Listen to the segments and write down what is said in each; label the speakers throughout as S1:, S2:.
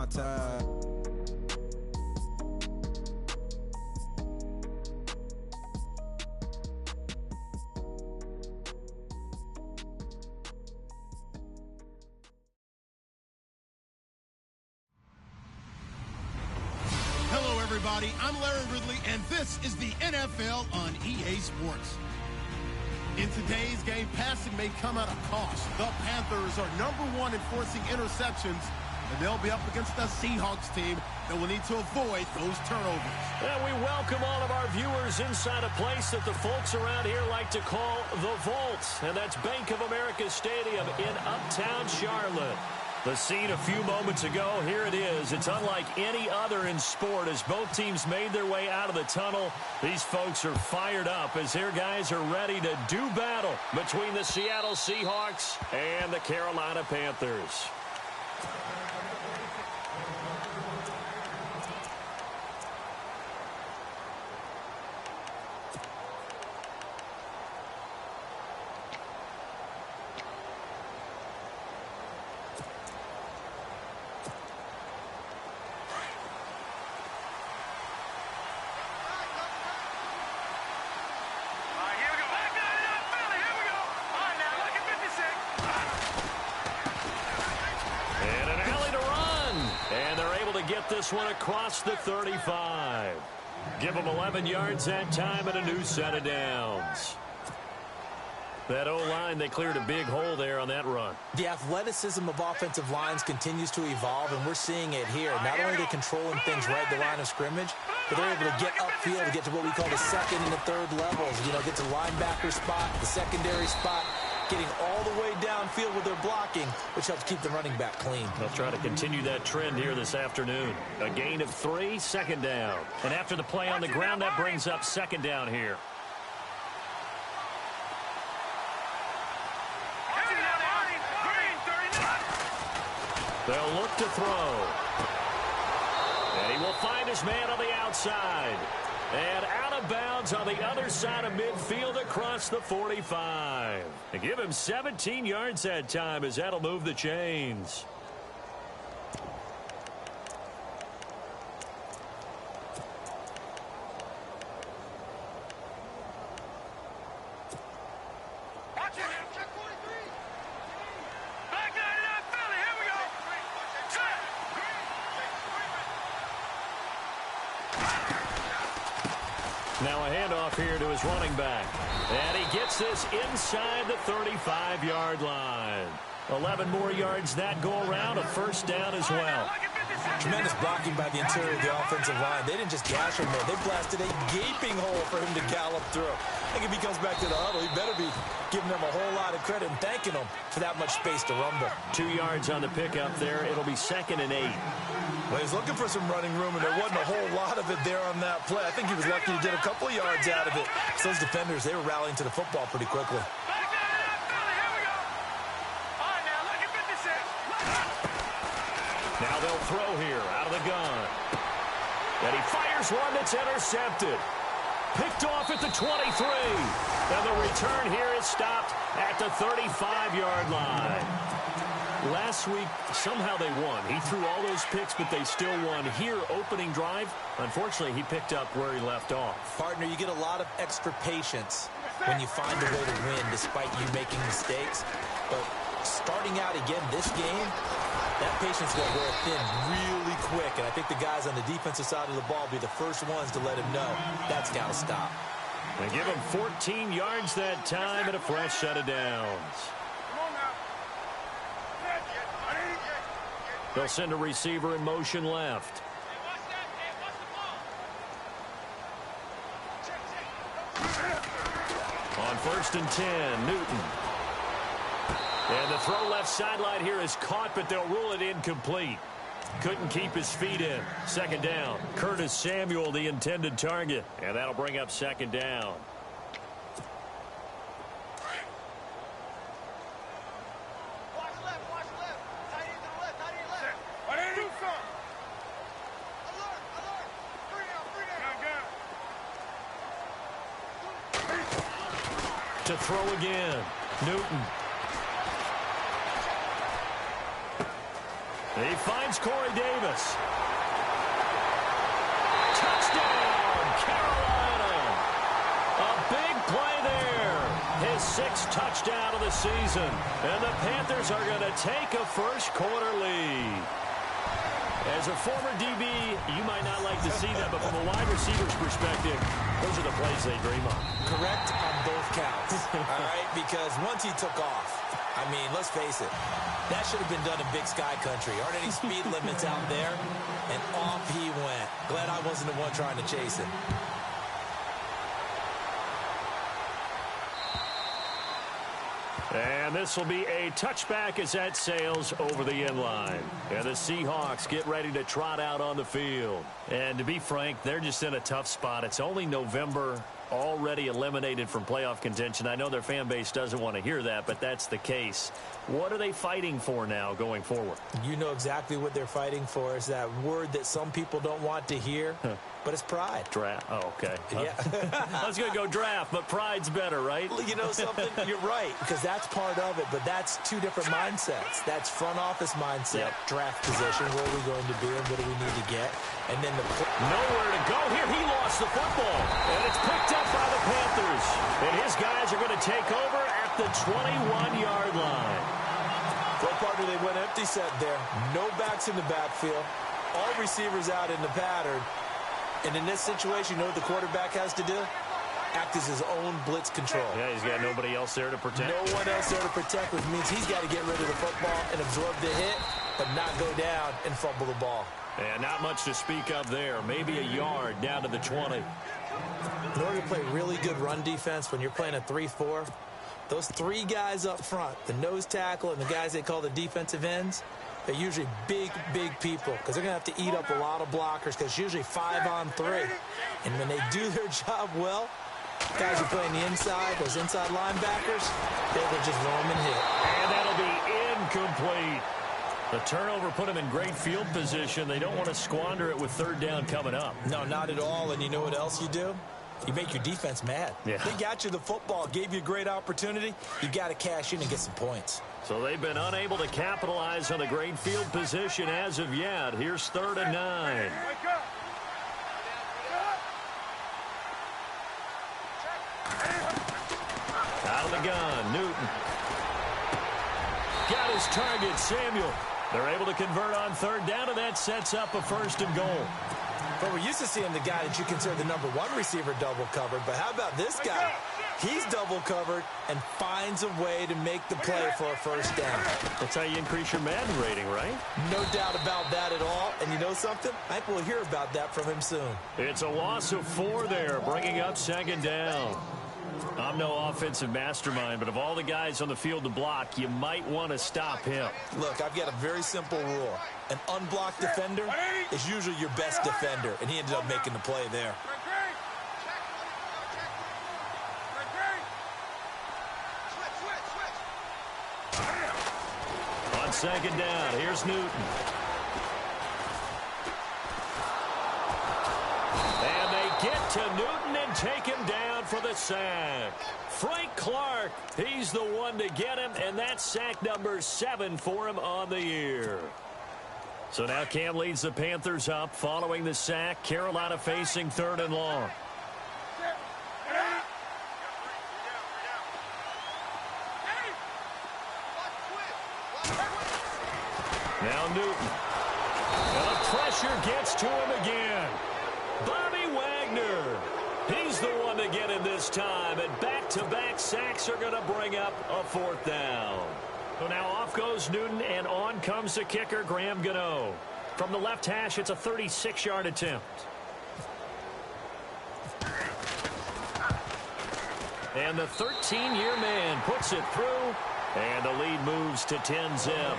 S1: my time.
S2: Hello, everybody. I'm Larry Ridley, and this is the NFL on EA Sports. In today's game, passing may come at a cost. The Panthers are #1 in forcing interceptions, and they'll be up against the Seahawks team that will need to avoid those turnovers.
S3: And we welcome all of our viewers inside a place that the folks around here like to call the Vault, and that's Bank of America Stadium in Uptown Charlotte. The scene a few moments ago, here it is. It's unlike any other in sport as both teams made their way out of the tunnel. These folks are fired up as their guys are ready to do battle between the Seattle Seahawks and the Carolina Panthers. Get this one across the 35. Give them 11 yards that time and a new set of downs. That O-line, they cleared a big hole there on that run.
S4: The athleticism of offensive lines continues to evolve, and we're seeing it here. Not only are they controlling things right at the line of scrimmage, but they're able to get upfield to get to what we call the second and the third levels. You know, get to linebacker spot, the secondary spot, getting all the way downfield with their blocking, which helps keep the running back clean.
S3: They'll try to continue that trend here this afternoon. A gain of 3, second down. And after the play on the ground, that brings up second down here. They'll look to throw. And he will find his man on the outside. And out of bounds on the other side of midfield across the 45. And give him 17 yards that time as that'll move the chains. Now a handoff here to his running back. And he gets this inside the 35-yard line. 11 more yards that go around, a first down as well.
S4: Tremendous blocking by the interior of the offensive line. They didn't just gash him there. They blasted a gaping hole for him to gallop through. I think if he comes back to the huddle, he better be giving them a whole lot of credit and thanking them for that much space to rumble.
S3: 2 yards on the pickup there. It'll be 2nd and 8.
S4: Well, he's looking for some running room, and there wasn't a whole lot of it there on that play. I think he was lucky to get a couple of yards out of it. So those defenders, they were rallying to the football pretty quickly.
S3: Now they'll throw here out of the gun. And he fires one that's intercepted. Picked off at the 23. And the return here is stopped at the 35-yard line. Last week, somehow they won. He threw all those picks, but they still won. Here, opening drive, unfortunately, he picked up where he left off.
S4: Partner, you get a lot of extra patience when you find a way to win despite you making mistakes. But starting out again this game, that patience will wear thin really quick. And I think the guys on the defensive side of the ball will be the first ones to let him know that's got to stop.
S3: They give him 14 yards that time and a fresh set of downs. They'll send a receiver in motion left. On 1st and 10, Newton. And the throw left sideline here is caught, but they'll rule it incomplete. Couldn't keep his feet in. 2nd down. Curtis Samuel, the intended target. And that'll bring up 2nd down. To throw again. Newton. He finds Corey Davis. Touchdown, Carolina. A big play there. His 6th touchdown of the season. And the Panthers are going to take a first-quarter lead. As a former DB, you might not like to see that, but from a wide receiver's perspective, those are the plays they dream of.
S4: Correct on both counts, all right? Because once he took off, I mean, let's face it, that should have been done in Big Sky Country. Aren't any speed limits out there? And off he went. Glad I wasn't the one trying to chase him.
S3: And this will be a touchback as that sails over the end line. And the Seahawks get ready to trot out on the field. And to be frank, they're just in a tough spot. It's only November, already eliminated from playoff contention. I know their fan base doesn't want to hear that, but that's the case. What are they fighting for now going forward?
S4: You know exactly what they're fighting for. Is that word that some people don't want to hear. But it's pride.
S3: Draft. Oh, okay.
S4: Yeah.
S3: I was going to go draft, but pride's better, right?
S4: You know something? You're right, because that's part of it, but that's two different mindsets. That's front office mindset, draft position, where are we going to be and what do we need to get? And then the...
S3: Nowhere to go here. He lost the football, and it's picked up by the Panthers. And his guys are going to take over at the 21-yard line.
S4: For a partner, they went empty set there. No backs in the backfield. All receivers out in the pattern. And in this situation, you know what the quarterback has to do? Act as his own blitz control.
S3: Yeah, he's got nobody else there to protect.
S4: No one else there to protect, which means he's got to get rid of the football and absorb the hit, but not go down and fumble the ball.
S3: And not much to speak of there. Maybe a yard down to the 20.
S4: In order to play really good run defense when you're playing a 3-4, those 3 guys up front, the nose tackle and the guys they call the defensive ends, they're usually big, big people because they're going to have to eat up a lot of blockers because it's usually 5-on-3. And when they do their job well, guys who play on the inside, those inside linebackers, they will just roam and hit.
S3: And that'll be incomplete. The turnover put them in great field position. They don't want to squander it with 3rd down coming up.
S4: No, not at all. And you know what else you do? You make your defense mad.
S3: Yeah.
S4: They got you the football, gave you a great opportunity. You got to cash in and get some points.
S3: So they've been unable to capitalize on a great field position as of yet. Here's 3rd and 9. Out of the gun, Newton. Got his target, Samuel. They're able to convert on 3rd down, and that sets up a 1st and goal.
S4: But we're used to seeing the guy that you consider the number 1 receiver double covered. But how about this guy? He's double covered and finds a way to make the play for a 1st down.
S3: That's how you increase your Madden rating, right?
S4: No doubt about that at all. And you know something? I think we'll hear about that from him soon.
S3: It's a loss of 4 there, bringing up 2nd down. I'm no offensive mastermind, but of all the guys on the field to block, you might want to stop him.
S4: Look, I've got a very simple rule. An unblocked defender is usually your best defender, and he ended up making the play there.
S3: On 2nd down, here's Newton. And they get to Newton and take him down for the sack. Frank Clark, he's the one to get him, and that's sack number 7 for him on the year. So now Cam leads the Panthers up following the sack. Carolina facing 3rd and long. Now Newton. And the pressure gets to him again. Bobby Wagner. He's the one to get him this time. And back-to-back sacks are going to bring up a 4th down. So now off goes Newton, and on comes the kicker, Graham Gano. From the left hash, it's a 36-yard attempt. And the 13-year man puts it through, and the lead moves to 10-zip.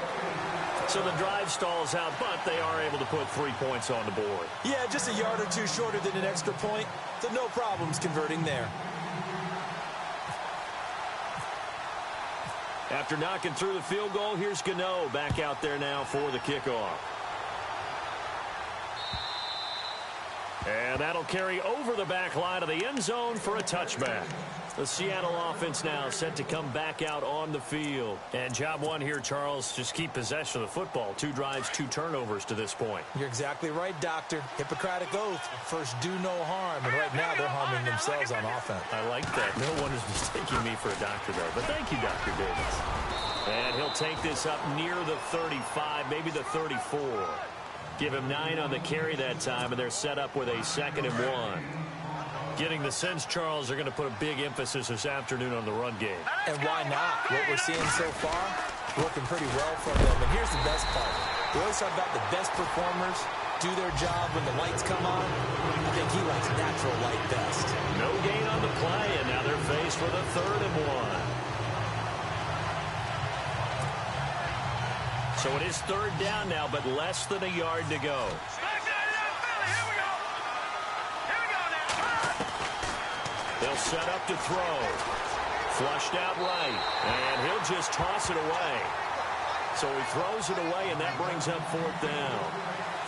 S3: So the drive stalls out, but they are able to put 3 points on the board.
S4: Yeah, just a yard or 2 shorter than an extra point, so no problems converting there.
S3: After knocking through the field goal, here's Gano back out there now for the kickoff. And that'll carry over the back line of the end zone for a touchback. The Seattle offense now set to come back out on the field. And job one here, Charles, just keep possession of the football. 2 drives, 2 turnovers to this point.
S4: You're exactly right, Doctor. Hippocratic oath. First, do no harm. And right now, they're harming themselves on offense.
S3: I like that. No one is mistaking me for a doctor there. But thank you, Dr. Davis. And he'll take this up near the 35, maybe the 34. Give him 9 on the carry that time, and they're set up with a 2nd and 1. Getting the sense, Charles, they're going to put a big emphasis this afternoon on the run game. And
S4: why not? What we're seeing so far, working pretty well for them. And here's the best part. We always talk about the best performers do their job when the lights come on. I think he likes natural light best.
S3: No gain on the play, and now they're faced with a 3rd and 1. So it is 3rd down now, but less than a yard to go. They'll set up to throw. Flushed out right. And he'll just toss it away. So he throws it away, and that brings up 4th down.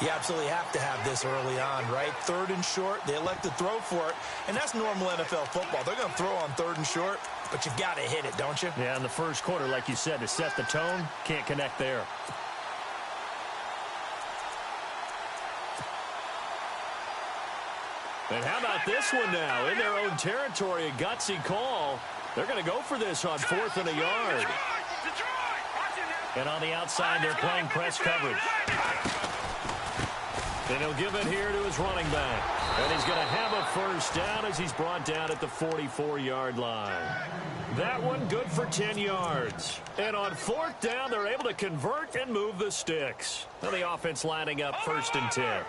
S4: You absolutely have to have this early on, right? 3rd and short. They elect to throw for it. And that's normal NFL football. They're going to throw on 3rd and short, but you've got to hit it, don't you?
S3: Yeah, in the first quarter, like you said, to set the tone, can't connect there. And how about this one now? In their own territory, a gutsy call. They're going to go for this on 4th and a yard. And on the outside, they're playing press coverage. And he'll give it here to his running back. And he's going to have a 1st down as he's brought down at the 44-yard line. That one good for 10 yards. And on 4th down, they're able to convert and move the sticks. Now the offense lining up 1st and 10.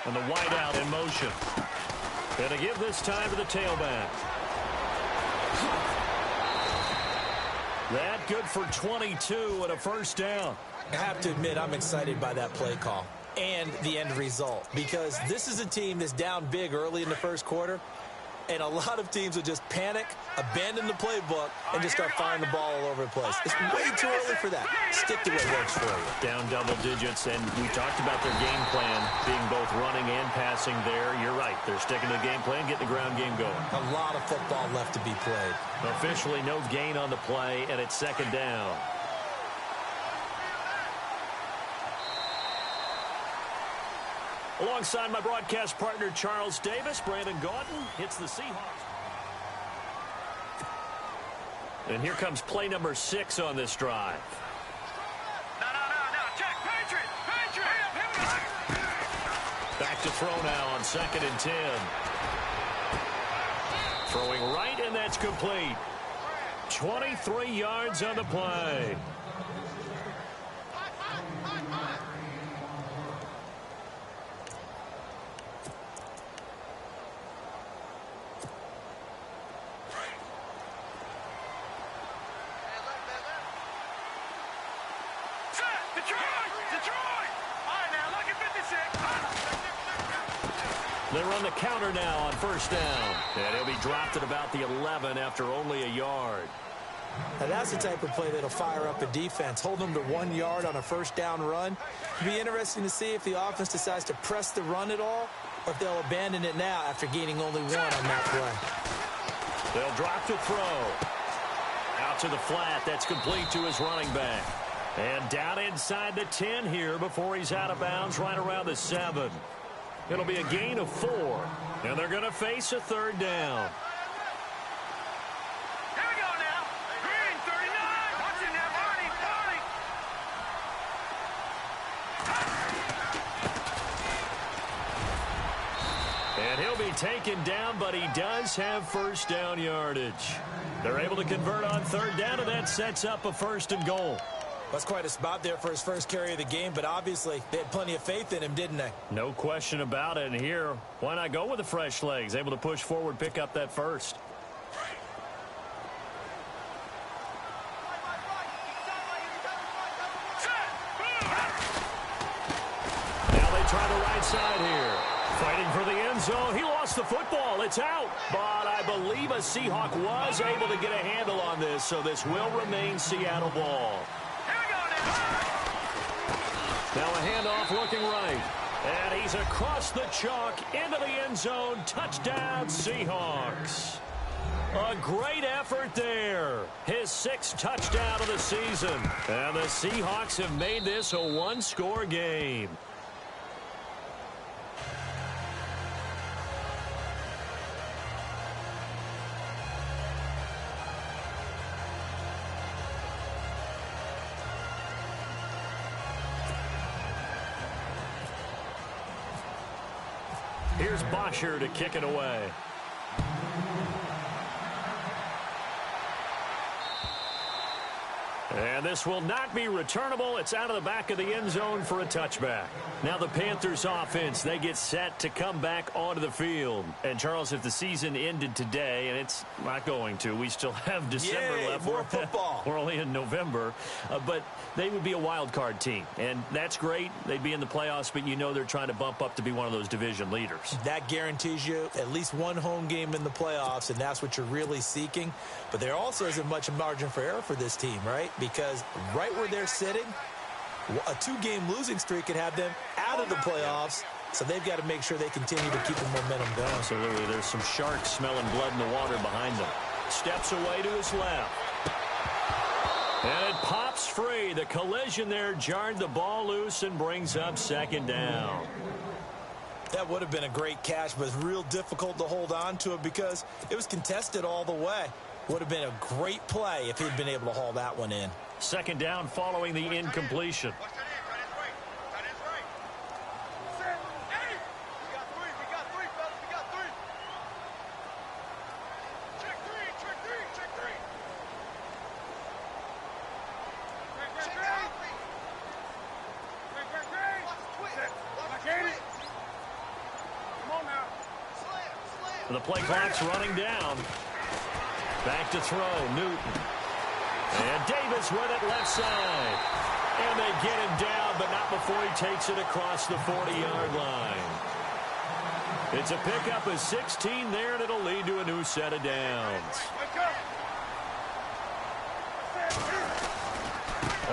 S3: And the wideout in motion. And to give this time to the tailback. That good for 22 and a 1st down.
S4: I have to admit, I'm excited by that play call and the end result, because this is a team that's down big early in the first quarter, and a lot of teams will just panic, abandon the playbook, and just start firing the ball all over the place. It's way too early for that. Stick to what works for you.
S3: Down double digits, and we talked about their game plan being both running and passing there. You're right. They're sticking to the game plan, getting the ground game going.
S4: A lot of football left to be played.
S3: Officially no gain on the play, and it's 2nd down. Alongside my broadcast partner, Charles Davis, Brandon Gaudin hits the Seahawks. And here comes play number 6 on this drive.
S1: No, check, Patriot!
S3: Back to throw now on 2nd and 10. Throwing right, and that's complete. 23 yards on the play. They run the counter now on 1st down. And he'll be dropped at about the 11 after only a yard.
S4: Now that's the type of play that'll fire up a defense. Hold them to 1 yard on a 1st down run. It'll be interesting to see if the offense decides to press the run at all, or if they'll abandon it now after gaining only 1 on that play.
S3: They'll drop to throw. Out to the flat. That's complete to his running back. And down inside the 10 here before he's out of bounds right around the 7. It'll be a gain of 4. And they're going to face a 3rd down.
S1: Here we go now. Green, 39. Watch it now, Barney.
S3: And he'll be taken down, but he does have 1st down yardage. They're able to convert on 3rd down, and that sets up a 1st and goal.
S4: That's quite a spot there for his first carry of the game, but obviously they had plenty of faith in him, didn't they?
S3: No question about it. And here, why not go with the fresh legs? Able to push forward, pick up that 1st. Now they try the right side here. Fighting for the end zone. He lost the football. It's out. But I believe a Seahawk was able to get a handle on this, so this will remain Seattle ball. Now a handoff looking right. And he's across the chalk into the end zone. Touchdown, Seahawks. A great effort there. His 6th touchdown of the season. And the Seahawks have made this a one-score game. Here's Bosher to kick it away. And this will not be returnable. It's out of the back of the end zone for a touchback. Now the Panthers offense, they get set to come back onto the field. And Charles, if the season ended today, and it's not going to, we still have December left.
S4: More football.
S3: We're only in November. But they would be a wild card team. And that's great. They'd be in the playoffs, but you know they're trying to bump up to be one of those division leaders.
S4: That guarantees you at least one home game in the playoffs, and that's what you're really seeking. But there also isn't much margin for error for this team, right? Because right where they're sitting, a 2-game losing streak could have them out of the playoffs. So they've got to make sure they continue to keep the momentum going.
S3: Absolutely. There's some sharks smelling blood in the water behind them. Steps away to his left. And it pops free. The collision there jarred the ball loose and brings up 2nd down.
S4: That would have been a great catch, but real difficult to hold on to it because it was contested all the way. Would have been a great play if he'd been able to haul that one in.
S3: 2nd down following the incompletion. The play clock's running down. Back to throw, Newton. And Davis with it left side. And they get him down, but not before he takes it across the 40-yard line. It's a pickup of 16 there, and it'll lead to a new set of downs.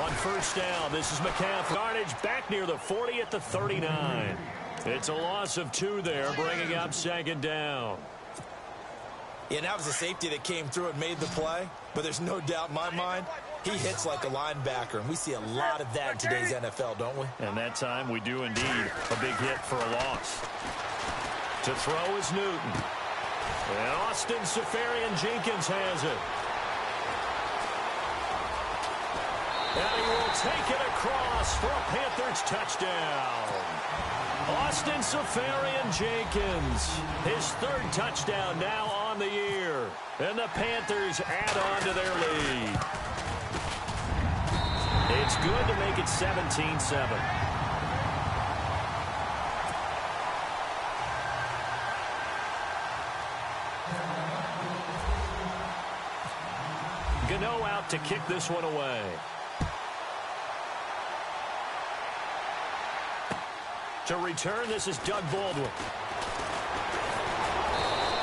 S3: On 1st down, this is McCaffrey. Yardage back near the 40 at the 39. It's a loss of 2 there, bringing up 2nd down.
S4: Yeah, that was a safety that came through and made the play, but there's no doubt in my mind, he hits like a linebacker, and we see a lot of that in today's NFL, don't we?
S3: And that time we do indeed a big hit for a loss. To throw is Newton. And Austin Seferian-Jenkins has it. And he will take it across for a Panthers touchdown. Austin Seferian-Jenkins, his 3rd touchdown now on the year. And the Panthers add on to their lead. It's good to make it 17-7. Gano out to kick this one away. To return, this is Doug Baldwin.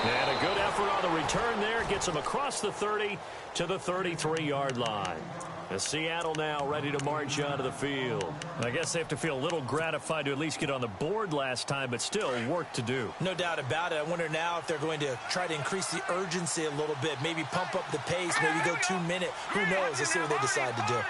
S3: And a good effort on the return there. Gets him across the 30 to the 33-yard line. And Seattle now ready to march onto the field. I guess they have to feel a little gratified to at least get on the board last time, but still work to do.
S4: No doubt about it. I wonder now if they're going to try to increase the urgency a little bit, maybe pump up the pace, maybe go 2-minute. Who knows? Let's see what they decide to do.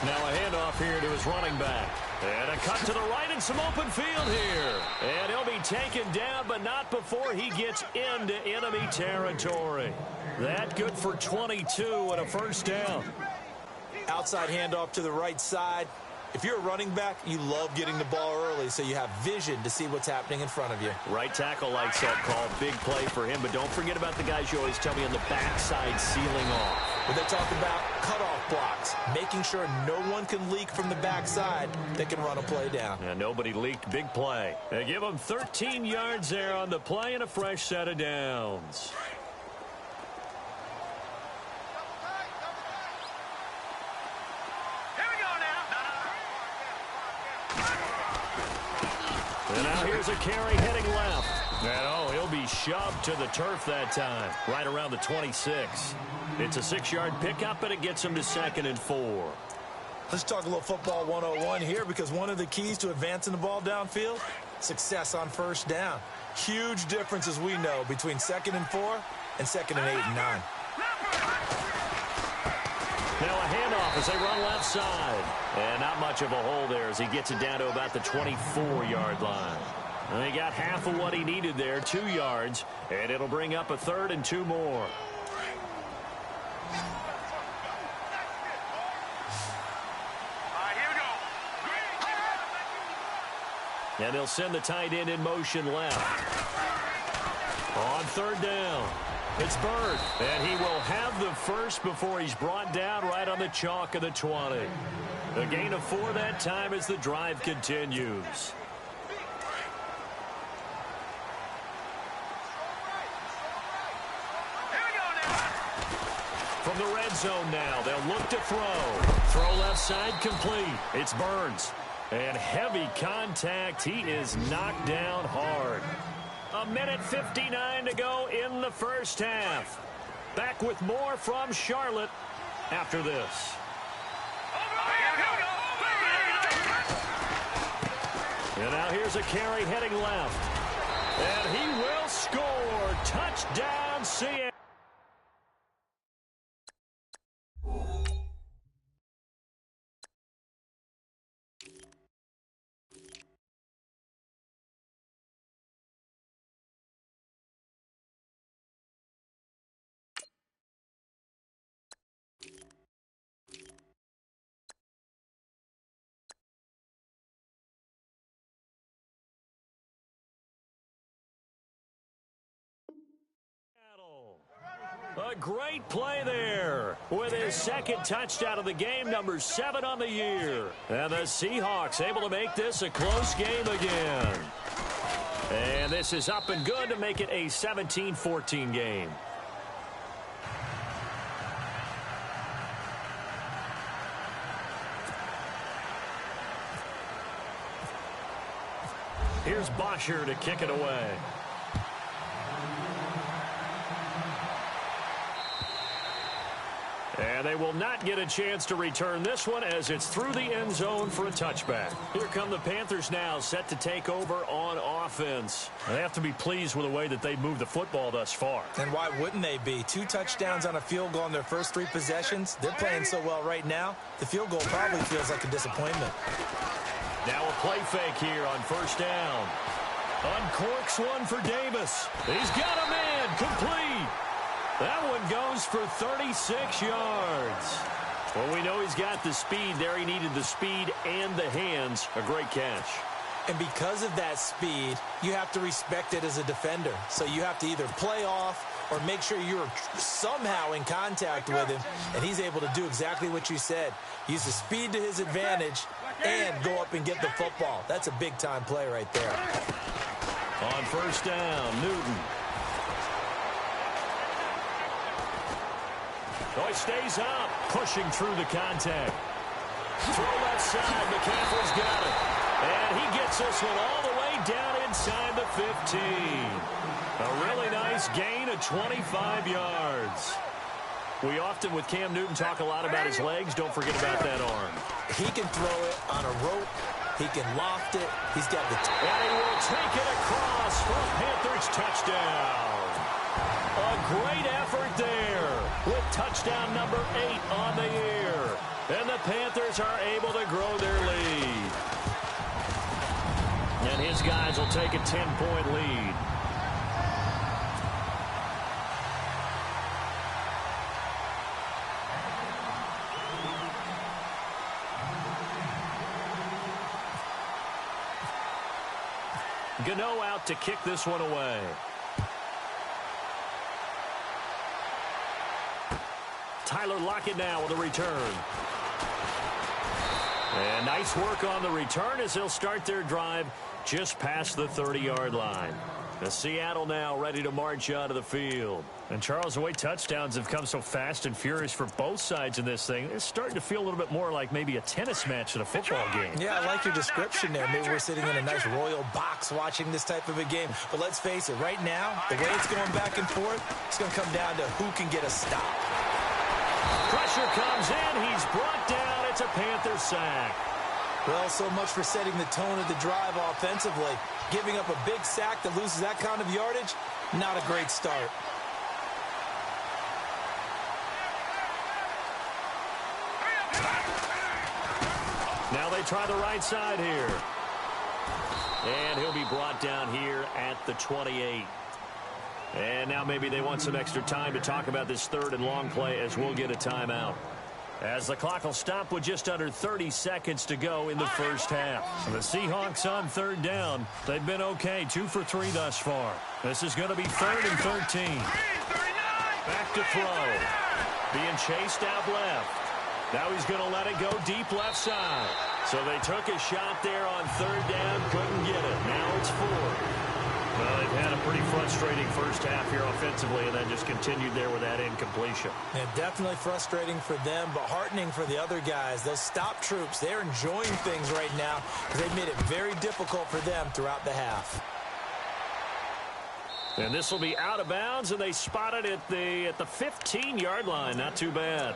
S3: Now a handoff here to his running back. And a cut to the right and some open field here. And he'll be taken down, but not before he gets into enemy territory. That good for 22 and a 1st down.
S4: Outside handoff to the right side. If you're a running back, you love getting the ball early so you have vision to see what's happening in front of you.
S3: Right tackle likes that call. Big play for him, but don't forget about the guys you always tell me on the backside sealing off.
S4: When they talk about cutoff blocks, making sure no one can leak from the backside that can run a play down.
S3: Yeah, nobody leaked. Big play. They give him 13 yards there on the play and a fresh set of downs. And now here's a carry heading left. And, oh, he'll be shoved to the turf that time, right around the 26. It's a 6-yard pickup, and it gets him to 2nd and 4.
S4: Let's talk a little football 101 here, because one of the keys to advancing the ball downfield, success on first down. Huge difference, as we know, between 2nd and 4 and 2nd and 8 and 9.
S3: Now a handoff as they run left side. And not much of a hole there as he gets it down to about the 24-yard line. And he got half of what he needed there, 2 yards, and it'll bring up a 3rd and 2 more. And they'll send the tight end in motion left. On 3rd down, it's Bird. And he will have the first before he's brought down right on the chalk of the 20. A gain of 4 that time as the drive continues. From the red zone now, they'll look to throw. Throw left side complete. It's Burns. And heavy contact. He is knocked down hard. 1:59 to go in the first half. Back with more from Charlotte after this. And now here's a carry heading left. And he will score. Touchdown, Seattle. A great play there with his 2nd touchdown of the game, number 7 on the year. And the Seahawks able to make this a close game again. And this is up and good to make it a 17-14 game. Here's Bosher to kick it away. And they will not get a chance to return this one as it's through the end zone for a touchback. Here come the Panthers now, set to take over on offense. They have to be pleased with the way that they've moved the football thus far.
S4: And why wouldn't they be? 2 touchdowns on a field goal in their first 3 possessions. They're playing so well right now, the field goal probably feels like a disappointment.
S3: Now a play fake here on first down. Uncorks one for Davis. He's got a man, complete. That one goes for 36 yards. Well, we know he's got the speed there. He needed the speed and the hands. A great catch.
S4: And because of that speed, you have to respect it as a defender. So you have to either play off or make sure you're somehow in contact with him. And he's able to do exactly what you said. Use the speed to his advantage and go up and get the football. That's a big-time play right there.
S3: On first down, Newton. Oh, he stays up, pushing through the contact. Throw left side, McCaffrey's got it. And he gets this one all the way down inside the 15. A really nice gain of 25 yards. We often, with Cam Newton, talk a lot about his legs. Don't forget about that arm.
S4: He can throw it on a rope. He can loft it. He's got the...
S3: And he will take it across for a Panthers touchdown. A great effort there with touchdown number 8 on the year. And the Panthers are able to grow their lead. And his guys will take a 10-point lead. Gano out to kick this one away. Tyler Lockett now with a return. And nice work on the return as they'll start their drive just past the 30-yard line. Seattle now ready to march out of the field. And Charles, the way touchdowns have come so fast and furious for both sides in this thing, it's starting to feel a little bit more like maybe a tennis match than a football game.
S4: Yeah, I like your description there. Maybe we're sitting in a nice royal box watching this type of a game. But let's face it, right now, the way it's going back and forth, it's going to come down to who can get a stop.
S3: Pressure comes in. He's brought down. It's a Panther sack.
S4: Well, so much for setting the tone of the drive offensively. Giving up a big sack that loses that kind of yardage, not a great start.
S3: Now they try the right side here. And he'll be brought down here at the 28. And now maybe they want some extra time to talk about this third and long play as we'll get a timeout. As the clock will stop with just under 30 seconds to go in the first half. So the Seahawks on third down. They've been okay, 2 for 3 thus far. This is going to be 3rd and 13. Back to throw. Being chased out left. Now he's going to let it go deep left side. So they took a shot there on third down, couldn't get it. Now it's 4th. Well, they've had a pretty frustrating first half here offensively, and then just continued there with that incompletion.
S4: Yeah, definitely frustrating for them, but heartening for the other guys. Those stop troops, they're enjoying things right now because they've made it very difficult for them throughout the half.
S3: And this will be out of bounds, and they spot it at the 15-yard line. Not too bad.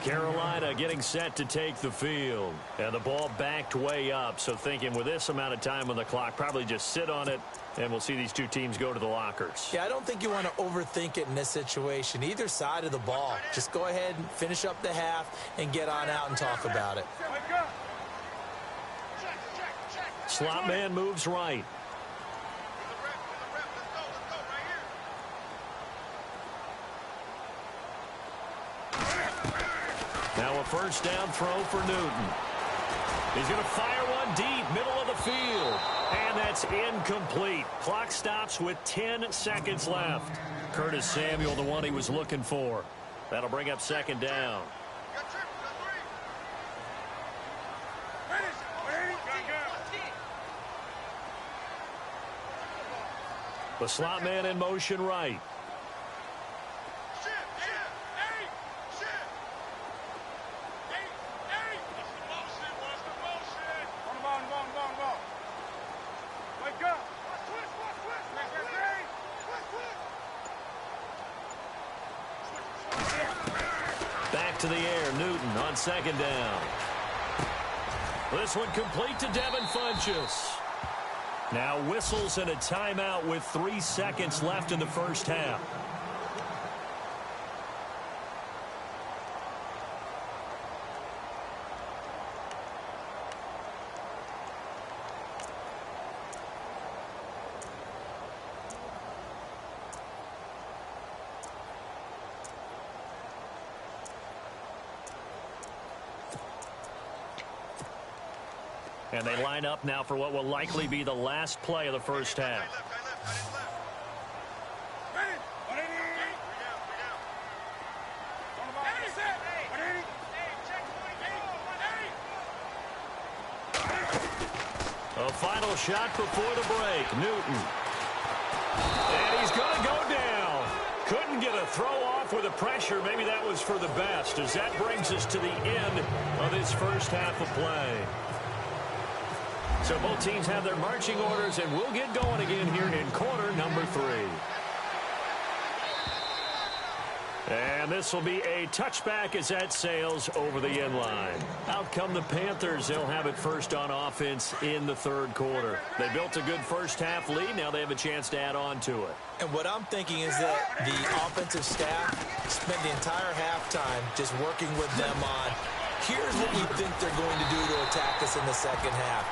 S3: Carolina getting set to take the field. And the ball backed way up, so thinking with this amount of time on the clock, probably just sit on it, and we'll see these two teams go to the lockers.
S4: Yeah, I don't think you want to overthink it in this situation. Either side of the ball. Just go ahead and finish up the half and get on out and talk about it.
S3: Slot man moves right. Now a first down throw for Newton. He's going to fire one deep, middle of the field. And that's incomplete. Clock stops with 10 seconds left. Curtis Samuel, the one he was looking for. That'll bring up second down. The slot man in motion right. To the air, Newton on second down. This one complete to Devin Funchess. Now whistles and a timeout with 3 seconds left in the first half. And they line up now for what will likely be the last play of the first half. A final shot before the break. Newton. And he's going to go down. Couldn't get a throw off with the pressure. Maybe that was for the best, as that brings us to the end of this first half of play. So both teams have their marching orders, and we'll get going again here in quarter number 3. And this will be a touchback as that sails over the end line. Out come the Panthers. They'll have it first on offense in the third quarter. They built a good first half lead. Now they have a chance to add on to it.
S4: And what I'm thinking is that the offensive staff spent the entire halftime just working with them on, here's what we think they're going to do to attack us in the second half.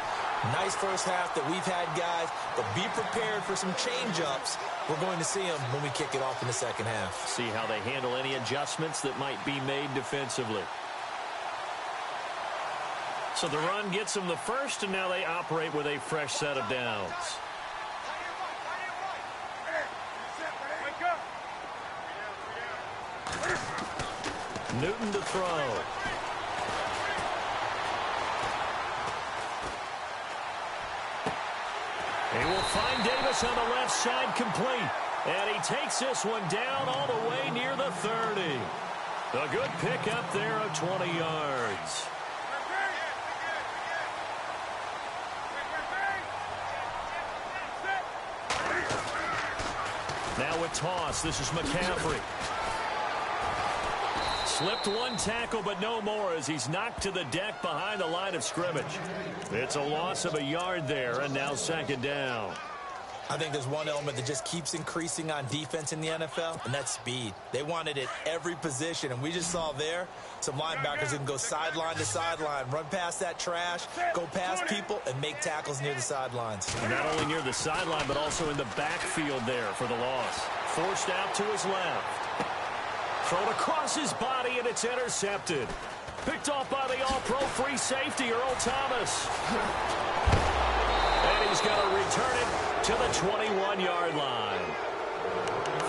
S4: Nice first half that we've had, guys, but be prepared for some change-ups. We're going to see them when we kick it off in the second half.
S3: See how they handle any adjustments that might be made defensively. So the run gets them the first, and now they operate with a fresh set of downs. Newton to throw. He will find Davis on the left side complete. And he takes this one down all the way near the 30. A good pickup there of 20 yards. Now with toss, this is McCaffrey. Slipped one tackle, but no more as he's knocked to the deck behind the line of scrimmage. It's a loss of a yard there, and now second down.
S4: I think there's one element that just keeps increasing on defense in the NFL, and that's speed. They want it at every position, and we just saw there some linebackers who can go sideline to sideline, run past that trash, go past people, and make tackles near the sidelines.
S3: And not only near the sideline, but also in the backfield there for the loss. Forced out to his left. Thrown across his body, and it's intercepted. Picked off by the all-pro free safety, Earl Thomas. And he's going to return it to the 21-yard line.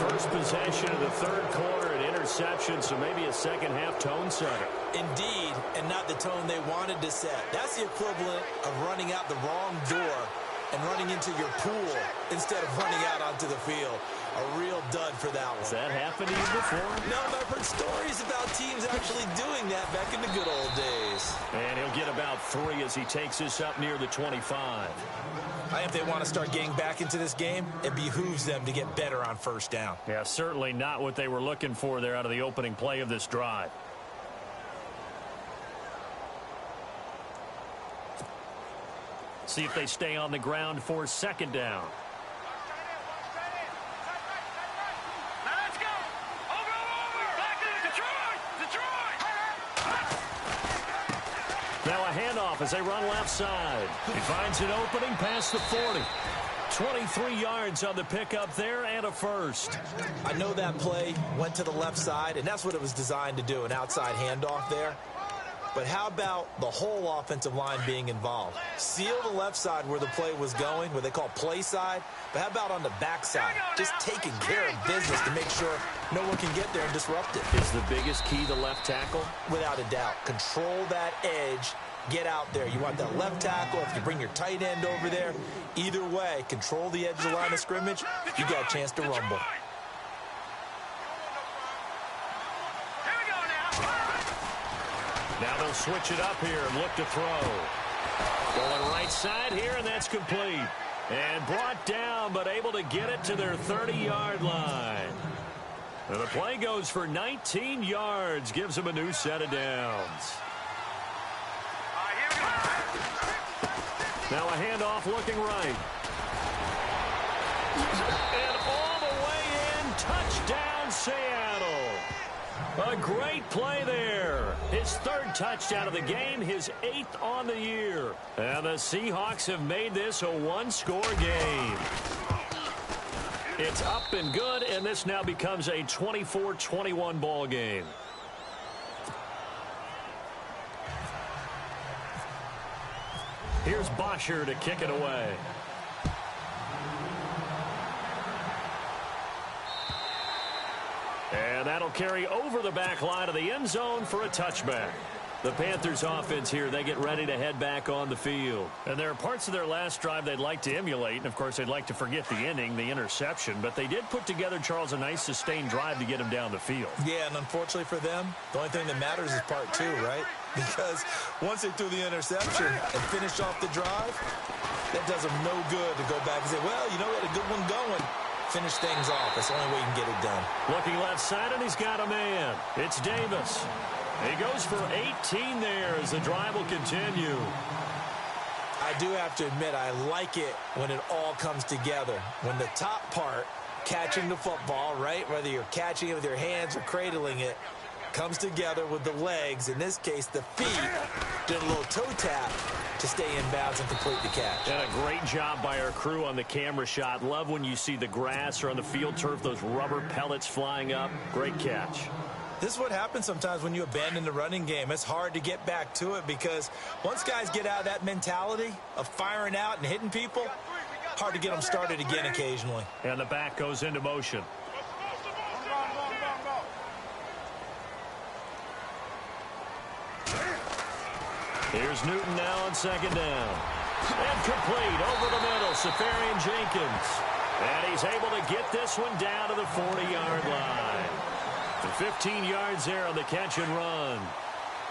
S3: First possession of the third quarter, an interception, so maybe a second-half tone setter.
S4: Indeed, and not the tone they wanted to set. That's the equivalent of running out the wrong door and running into your pool instead of running out onto the field. A real dud for that one.
S3: Has that happened to you before?
S4: No, but I've heard stories about teams actually doing that back in the good old days.
S3: And he'll get about 3 as he takes this up near the 25.
S4: I think if they want to start getting back into this game, it behooves them to get better on first down.
S3: Yeah, certainly not what they were looking for there out of the opening play of this drive. See if they stay on the ground for second down. Now a handoff as they run left side. He finds an opening past the 40. 23 yards on the pickup there and a first.
S4: I know that play went to the left side, and that's what it was designed to do, an outside handoff there. But how about the whole offensive line being involved? Seal the left side where the play was going, what they call play side. But how about on the back side? Just taking care of business to make sure no one can get there and disrupt it.
S3: Is the biggest key the left tackle?
S4: Without a doubt. Control that edge. Get out there. You want that left tackle. If you bring your tight end over there, either way, control the edge of the line of scrimmage. You got a chance to rumble.
S3: Now they'll switch it up here and look to throw. Going right side here, and that's complete. And brought down, but able to get it to their 30-yard line. And the play goes for 19 yards, gives them a new set of downs. Now a handoff looking right. And all the way in, touchdown Seattle. A great play there. His third touchdown of the game, his 8th on the year. And the Seahawks have made this a one-score game. It's up and good, and this now becomes a 24-21 ball game. Here's Bosher to kick it away. And that'll carry over the back line of the end zone for a touchback. The Panthers offense here, they get ready to head back on the field. And there are parts of their last drive they'd like to emulate. And, of course, they'd like to forget the inning, the interception. But they did put together, Charles, a nice sustained drive to get him down the field.
S4: Yeah, and unfortunately for them, the only thing that matters is part 2, right? Because once they threw the interception and finished off the drive, that does them no good to go back and say, well, you know, we had a good one going. Finish things off. That's the only way you can get it done.
S3: Looking left side, and he's got a man. It's Davis. He goes for 18 there as the drive will continue.
S4: I do have to admit, I like it when it all comes together. When the top part, catching the football, right, whether you're catching it with your hands or cradling it, comes together with the legs, in this case the feet, did a little toe tap to stay in bounds and complete the catch.
S3: And a great job by our crew on the camera shot. Love when you see the grass or on the field turf, those rubber pellets flying up. Great catch.
S4: This is what happens sometimes when you abandon the running game. It's hard to get back to it because once guys get out of that mentality of firing out and hitting people, hard to get them started again occasionally.
S3: And the back goes into motion. Here's Newton now on second down. And complete over the middle, Safarian Jenkins. And he's able to get this one down to the 40-yard line. The 15 yards there on the catch and run.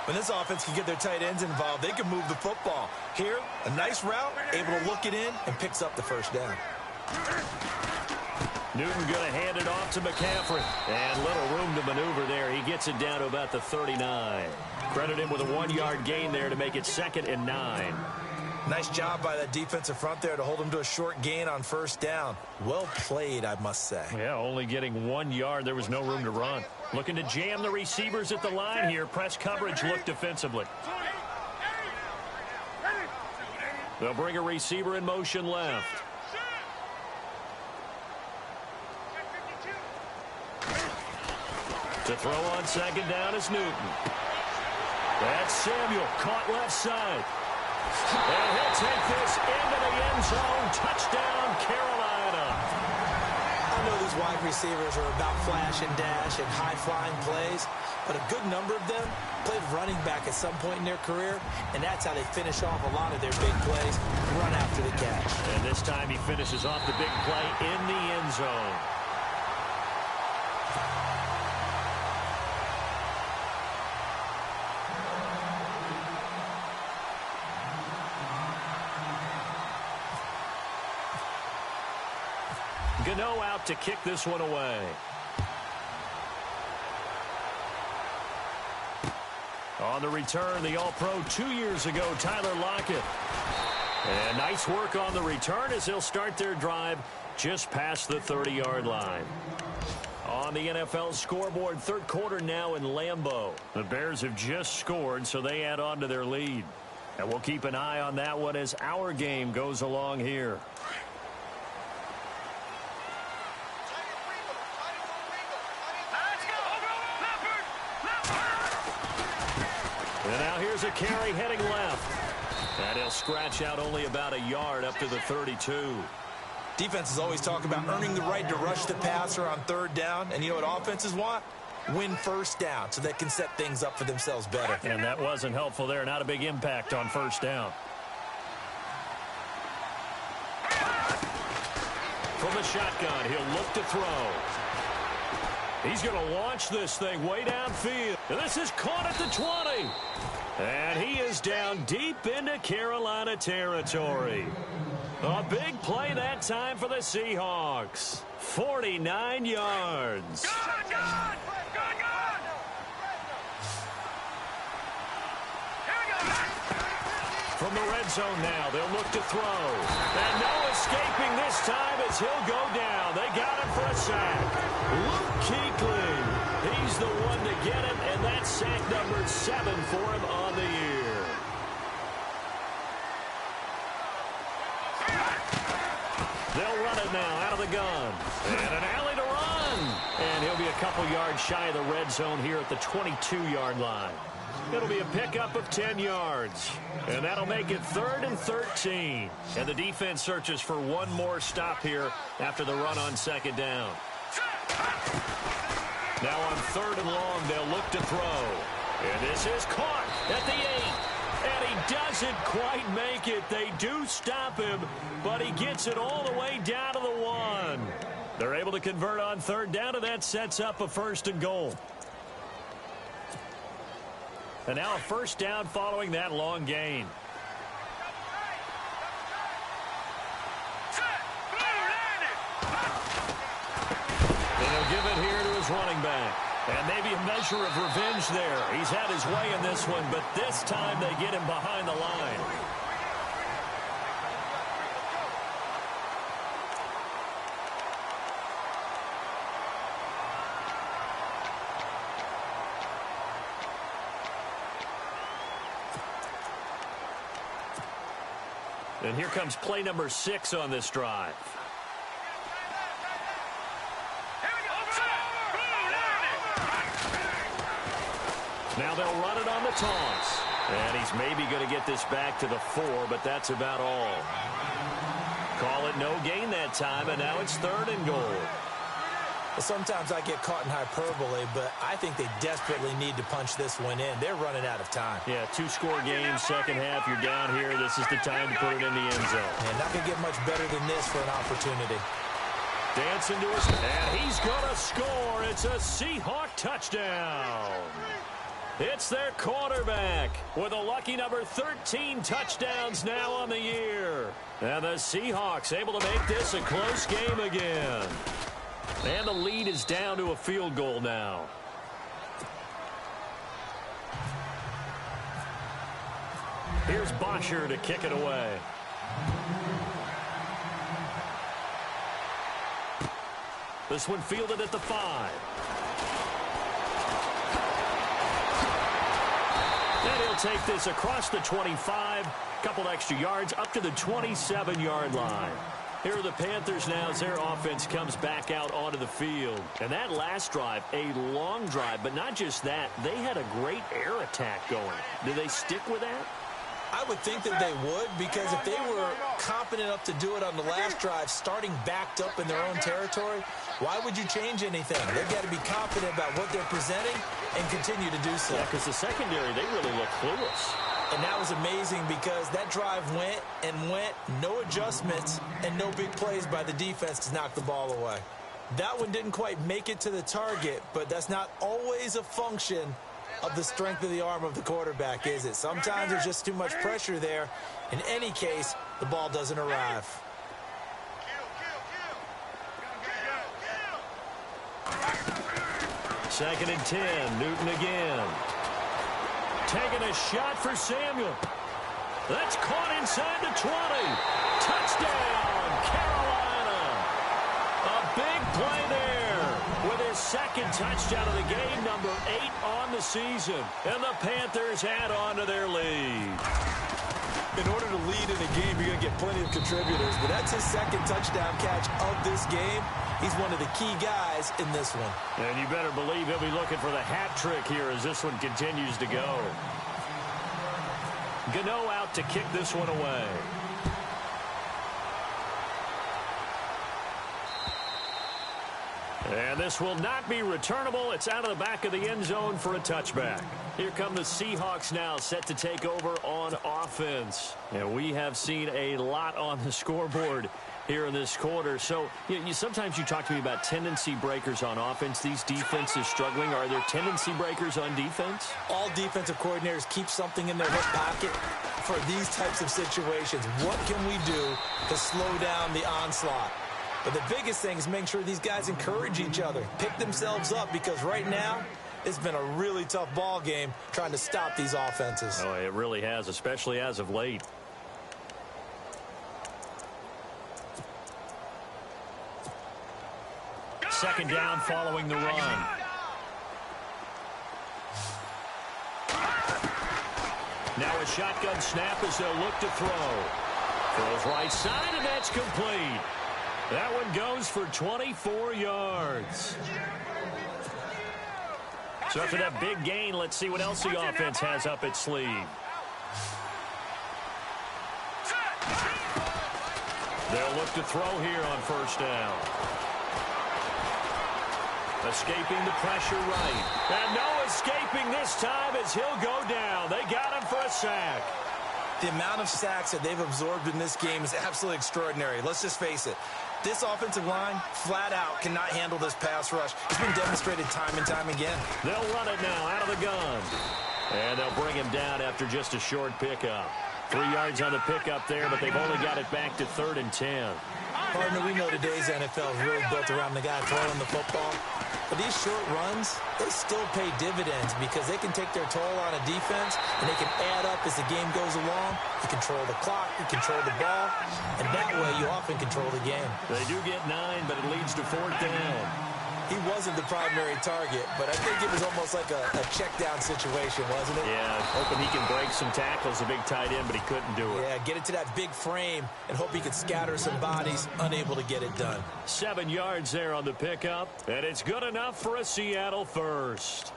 S4: When this offense can get their tight ends involved, they can move the football. Here, a nice route, able to look it in, and picks up the first down.
S3: Newton going to hand it off to McCaffrey. And little room to maneuver there. He gets it down to about the 39. Credit him with a 1-yard gain there to make it 2nd and 9.
S4: Nice job by that defensive front there to hold him to a short gain on first down. Well played, I must say.
S3: Yeah, only getting 1 yard. There was no room to run. Looking to jam the receivers at the line here. Press coverage look defensively. They'll bring a receiver in motion left. To throw on 2nd down is Newton. That's Samuel, caught left side. And he'll take this into the end zone. Touchdown, Carolina.
S4: I know these wide receivers are about flash and dash and high-flying plays, but a good number of them played running back at some point in their career, and that's how they finish off a lot of their big plays, run after the catch.
S3: And this time he finishes off the big play in the end zone. Gano out to kick this one away. On the return, the All-Pro 2 years ago, Tyler Lockett. And nice work on the return as he'll start their drive just past the 30-yard line. On the NFL scoreboard, 3rd quarter now in Lambeau. The Bears have just scored, so they add on to their lead. And we'll keep an eye on that one as our game goes along here. And now here's a carry heading left. And he'll scratch out only about a yard up to the 32.
S4: Defenses always talk about earning the right to rush the passer on 3rd down. And you know what offenses want? Win first down so they can set things up for themselves better.
S3: And that wasn't helpful there. Not a big impact on first down. From the shotgun, he'll look to throw. He's going to launch this thing way downfield. And this is caught at the 20. And he is down deep into Carolina territory. A big play that time for the Seahawks. 49 yards.
S1: Good!
S3: From the red zone now, they'll look to throw. And no escaping this time as he'll go down. They got him for a sack. Luke Kuechly, he's the one to get him, and that's sack number 7 for him on the year. They'll run it now out of the gun. And an alley to run. And he'll be a couple yards shy of the red zone here at the 22-yard line. It'll be a pickup of 10 yards. And that'll make it 3rd and 13. And the defense searches for one more stop here after the run on 2nd down. Now on 3rd and long, they'll look to throw. And this is caught at the 8. And he doesn't quite make it. They do stop him, but he gets it all the way down to the 1. They're able to convert on 3rd down, and that sets up a 1st and goal. And now a 1st down following that long gain. And he'll give it here to his running back. And maybe a measure of revenge there. He's had his way in this one, but this time they get him behind the line. And here comes play number 6 on this drive. Now they'll run it on the toss. And he's maybe going to get this back to the 4, but that's about all. Call it no gain that time, and now it's 3rd and goal.
S4: Sometimes I get caught in hyperbole, but I think they desperately need to punch this one in. They're running out of time.
S3: Yeah, two-score game, second half. You're down here. This is the time to put it in the end zone.
S4: And not going to get much better than this for an opportunity.
S3: Dancing to his, and he's going to score. It's a Seahawk touchdown. It's their quarterback with a lucky number 13 touchdowns now on the year. And the Seahawks able to make this a close game again. And the lead is down to a field goal now. Here's Bosher to kick it away. This one fielded at the 5. And he'll take this across the 25. Couple extra yards up to the 27-yard line. Here are the Panthers now as their offense comes back out onto the field. And that last drive, a long drive, but not just that. They had a great air attack going. Do they stick with that?
S4: I would think that they would, because if they were confident enough to do it on the last drive, starting backed up in their own territory, why would you change anything? They've got to be confident about what they're presenting and continue to do so.
S3: Yeah, because the secondary, they really look clueless.
S4: And that was amazing because that drive went and went, no adjustments, and no big plays by the defense to knock the ball away. That one didn't quite make it to the target, but that's not always a function of the strength of the arm of the quarterback, is it? Sometimes there's just too much pressure there. In any case, the ball doesn't arrive.
S3: Second and 10, Newton again. Taking a shot for Samuel. That's caught inside the 20. Touchdown, Carolina. A big play there with his second touchdown of the game, number 8 on the season. And the Panthers add on to their lead.
S4: In order to lead in a game, you're going to get plenty of contributors, but that's his second touchdown catch of this game. He's one of the key guys in this one.
S3: And you better believe he'll be looking for the hat trick here as this one continues to go. Gano out to kick this one away. And this will not be returnable. It's out of the back of the end zone for a touchback. Here come the Seahawks now, set to take over on offense. And we have seen a lot on the scoreboard here in this quarter. So sometimes you talk to me about tendency breakers on offense. These defenses struggling. Are there tendency breakers on defense?
S4: All defensive coordinators keep something in their hip pocket for these types of situations. What can we do to slow down the onslaught? But the biggest thing is make sure these guys encourage each other, pick themselves up, because right now it's been a really tough ball game trying to stop these offenses.
S3: Oh, it really has, especially as of late. Second down following the run. Now a shotgun snap as they'll look to throw. Throws right side, and that's complete. That one goes for 24 yards. So after that big gain, let's see what else the offense has up its sleeve. They'll look to throw here on first down. Escaping the pressure right. And no escaping this time as he'll go down. They got him for a sack.
S4: The amount of sacks that they've absorbed in this game is absolutely extraordinary. Let's just face it. This offensive line, flat out, cannot handle this pass rush. It's been demonstrated time and time again.
S3: They'll run it now out of the gun. And they'll bring him down after just a short pickup. 3 yards on the pickup there, but they've only got it back to 3rd and 10.
S4: Partner, we know today's NFL is really built around the guy throwing the football. But these short runs, they still pay dividends because they can take their toll on a defense, and they can add up as the game goes along. You control the clock, you control the ball, and that way you often control the game.
S3: They do get 9, but it leads to 4th down.
S4: He wasn't the primary target, but I think it was almost like a check-down situation, wasn't it?
S3: Yeah, hoping he can break some tackles, a big tight end, but he couldn't do it.
S4: Yeah, get it to that big frame and hope he could scatter some bodies, unable to get it done.
S3: 7 yards there on the pickup, and it's good enough for a Seattle first.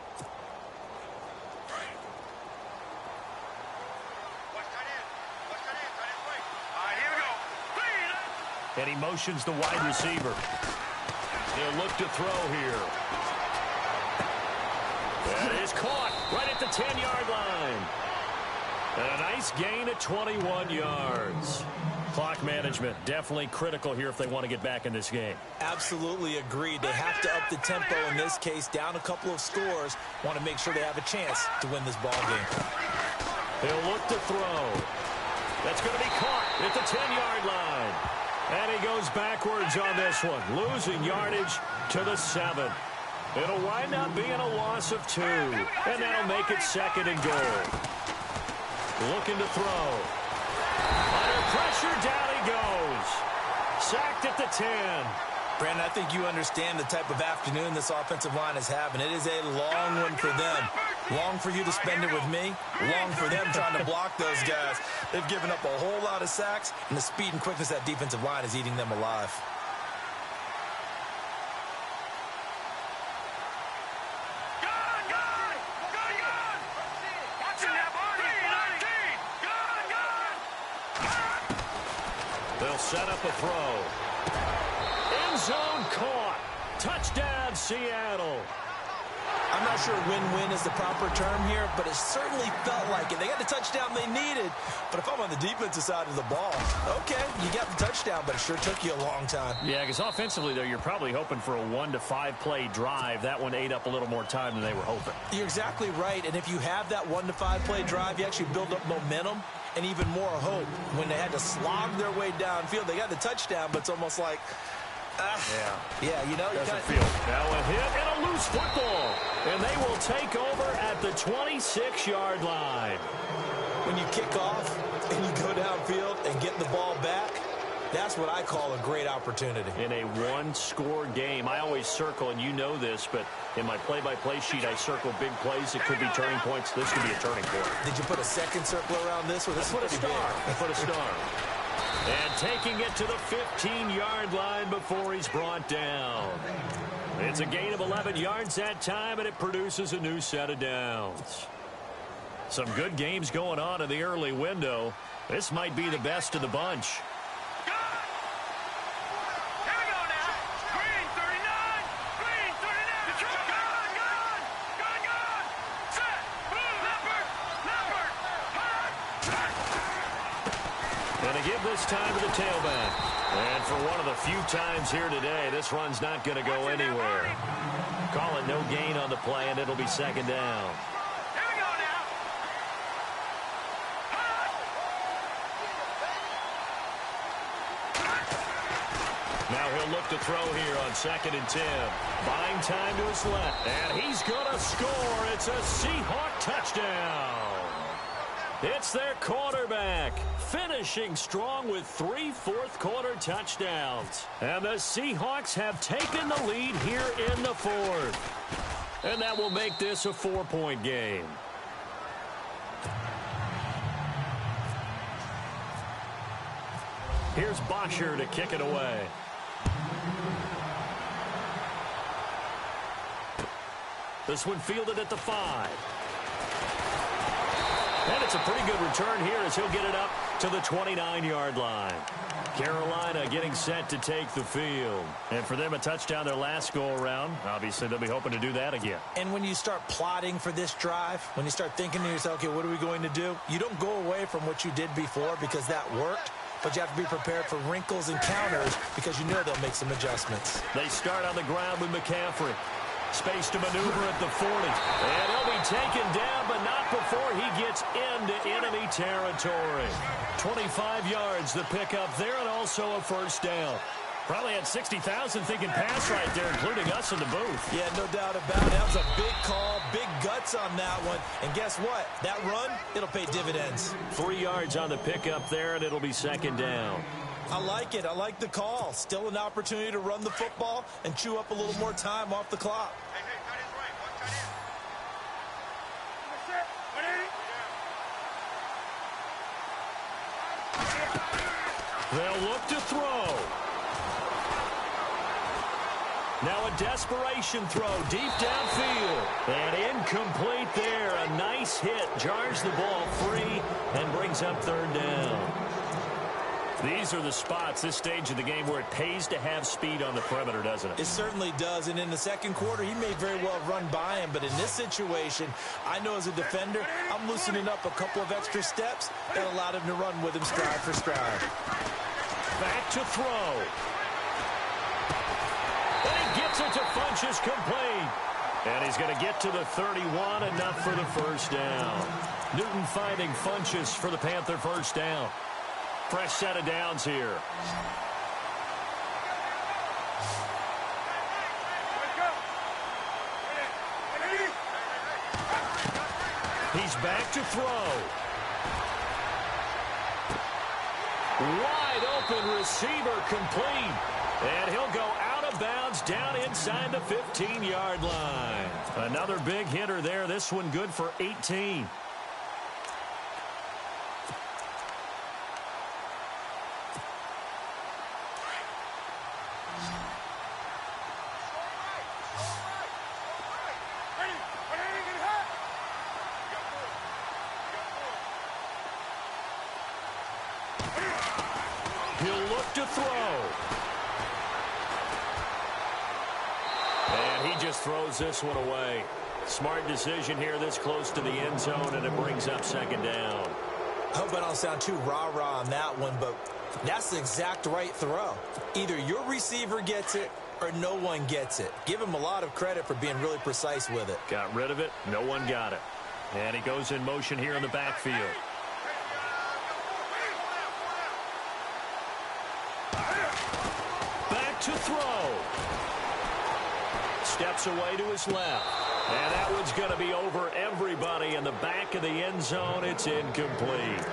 S1: All right, here we go.
S3: And he motions the wide receiver. He'll look to throw here. That is caught right at the 10-yard line. And a nice gain at 21 yards. Clock management definitely critical here if they want to get back in this game.
S4: Absolutely agreed. They have to up the tempo in this case, down a couple of scores. Want to make sure they have a chance to win this ball game.
S3: He'll look to throw. That's going to be caught at the 10-yard line. And he goes backwards on this one, losing yardage to the 7. It'll wind up being a loss of 2, and that'll make it 2nd and goal. Looking to throw. Under pressure, down he goes. Sacked at the 10.
S4: Brandon, I think you understand the type of afternoon this offensive line is having. It is a long one for them. Long for you to spend it with me. Long for them trying to block those guys. They've given up a whole lot of sacks, and the speed and quickness of that defensive line is eating them alive.
S3: They'll set up a throw. End zone caught. Touchdown, Seattle.
S4: I'm not sure win-win is the proper term here, but it certainly felt like it. They got the touchdown they needed, but if I'm on the defensive side of the ball, okay, you got the touchdown, but it sure took you a long time.
S3: Yeah, because offensively, though, you're probably hoping for a 1 to 5 play drive. That one ate up a little more time than they were hoping.
S4: You're exactly right, and if you have that 1 to 5 play drive, you actually build up momentum and even more hope. When they had to slog their way downfield, they got the touchdown, but it's almost like, yeah, you know,
S3: doesn't feel. Now a hit and a loose football, and they will take over at the 26-yard line.
S4: When you kick off and you go downfield and get the ball back, that's what I call a great opportunity. In a one-score game, I always circle, and you know this, but in my play-by-play sheet, I circle big plays that could be turning points. This could be a turning point. Did you put a second circle around this one? I put a star. I put a star. And taking it to the 15-yard line before he's brought down. It's a gain of 11 yards that time, and it produces a new set of downs. Some good games going on in the early window. This might be the best of the bunch. Give this time to the tailback. And for one of the few times here today, this run's not going to go anywhere. Call it no gain on the play, and it'll be 2nd down.
S1: Here we go now.
S3: Now he'll look to throw here on 2nd and 10. Buying time to his left. And he's going to score. It's a Seahawk touchdown. It's their quarterback, finishing strong with 3 fourth-quarter touchdowns. And the Seahawks have taken the lead here in the 4th. And that will make this a 4-point game. Here's Bosher to kick it away. This one fielded at the 5. And it's a pretty good return here as he'll get it up to the 29-yard line. Carolina getting set to take the field. And for them, a touchdown their last go-around. Obviously, they'll be hoping to do that again. And when you start plotting for this drive, when you start thinking to yourself, okay, what are we going to do? You don't go away from what you did before because that worked. But you have to be prepared for wrinkles and counters because you know they'll make some adjustments. They start on the ground with McCaffrey. Space to maneuver at the 40. And he'll be taken down, but not before he gets into enemy territory. 25 yards the pickup there, and also a 1st down. Probably had 60,000 thinking pass right there, including us in the booth. Yeah, no doubt about it. That was a big call, big guts on that one. And guess what? That run, it'll pay dividends. 3 yards on the pickup there, and it'll be 2nd down. I like it. I like the call. Still an opportunity to run the football and chew up a little more time off the clock. They'll look to throw. Now a desperation throw deep downfield. And incomplete there. A nice hit. Jars the ball free and brings up 3rd down. These are the spots, this stage of the game, where it pays to have speed on the perimeter, doesn't it?
S4: It certainly does, and in the second quarter, he may very well run by him, but in this situation, I know as a defender, I'm loosening up a couple of extra steps that allowed him to run with him stride for stride.
S3: Back to throw. And he gets it to Funchess complete. And he's going to get to the 31, enough for the first down. Newton finding Funchess for the Panther first down. Fresh set of downs here. He's back to throw. Wide open receiver complete. And he'll go out of bounds down inside the 15-yard line. Another big hitter there. This one good for 18. He'll look to throw. And he just throws this one away. Smart decision here this close to the end zone, and it brings up second down.
S4: I hope I don't sound too rah-rah on that one, but that's the exact right throw. Either your receiver gets it or no one gets it. Give him a lot of credit for being really precise with it.
S3: Got rid of it. No one got it. And he goes in motion here in the backfield. Back to throw. Steps away to his left. And that one's going to be over everybody in the back of the end zone. It's incomplete.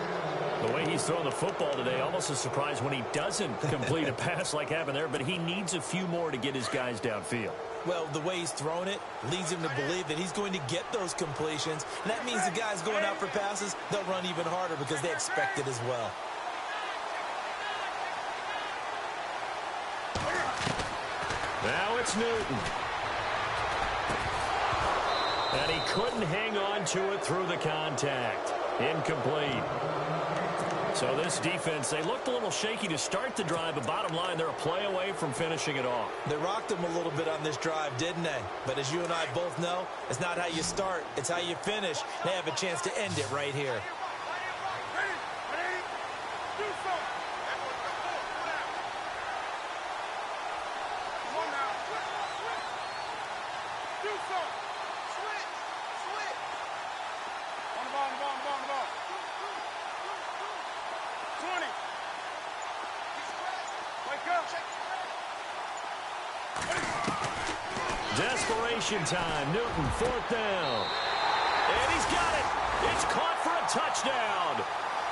S3: The way he's thrown the football today, almost a surprise when he doesn't complete a pass like happened there, but he needs a few more to get his guys downfield.
S4: Well, the way he's thrown it leads him to believe that he's going to get those completions. And that means the guys going out for passes, they'll run even harder because they expect it as well.
S3: Now it's Newton. And he couldn't hang on to it through the contact. Incomplete. So this defense, they looked a little shaky to start the drive, but bottom line, they're a play away from finishing it off.
S4: They rocked him a little bit on this drive, didn't they? But as you and I both know, it's not how you start, it's how you finish. They have a chance to end it right here.
S3: Desperation time. Newton, fourth down. And he's got it. It's caught for a touchdown.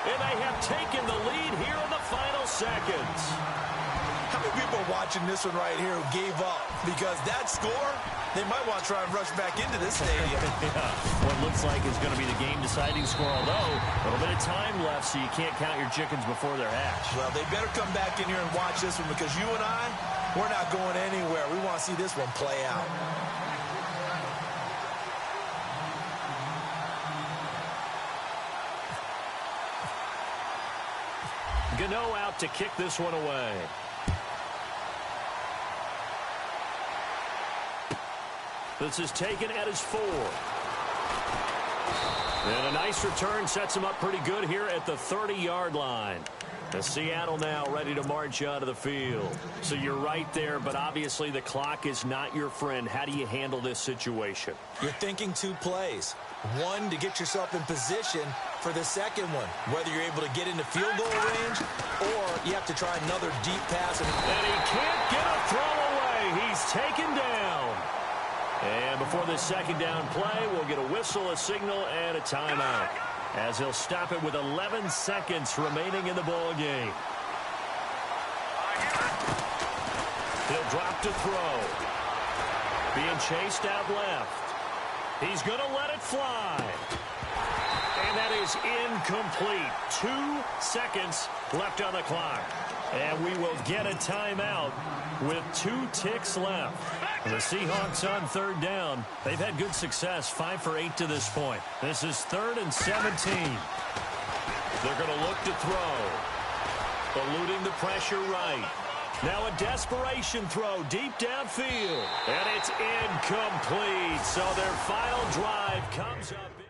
S3: And they have taken the lead here in the final seconds.
S4: How many people are watching this one right here who gave up? Because that score, they might want to try and rush back into this stadium.
S3: Yeah. What looks like is going to be the game-deciding score, although a little bit of time left, so you can't count your chickens before they're hatched.
S4: Well, they better come back in here and watch this one because you and I, we're not going anywhere. We want to see this one play out.
S3: Gano out to kick this one away. This is taken at his 4. And a nice return sets him up pretty good here at the 30-yard line. The Seattle now ready to march out of the field. So you're right there, but obviously the clock is not your friend. How do you handle this situation?
S4: You're thinking 2 plays. One, to get yourself in position for the second one, whether you're able to get into field goal range or you have to try another deep pass.
S3: And he can't get a throw away. He's taken down. And before this second down play, we'll get a whistle, a signal, and a timeout, as he'll stop it with 11 seconds remaining in the ball game. He'll drop to throw. Being chased out left. He's going to let it fly. And that is incomplete. 2 seconds left on the clock. And we will get a timeout with 2 ticks left. The Seahawks on third down. They've had good success, 5 for 8 to this point. This is 3rd and 17. They're going to look to throw. eluding the pressure right. Now a desperation throw deep downfield. And it's incomplete. So their final drive comes up.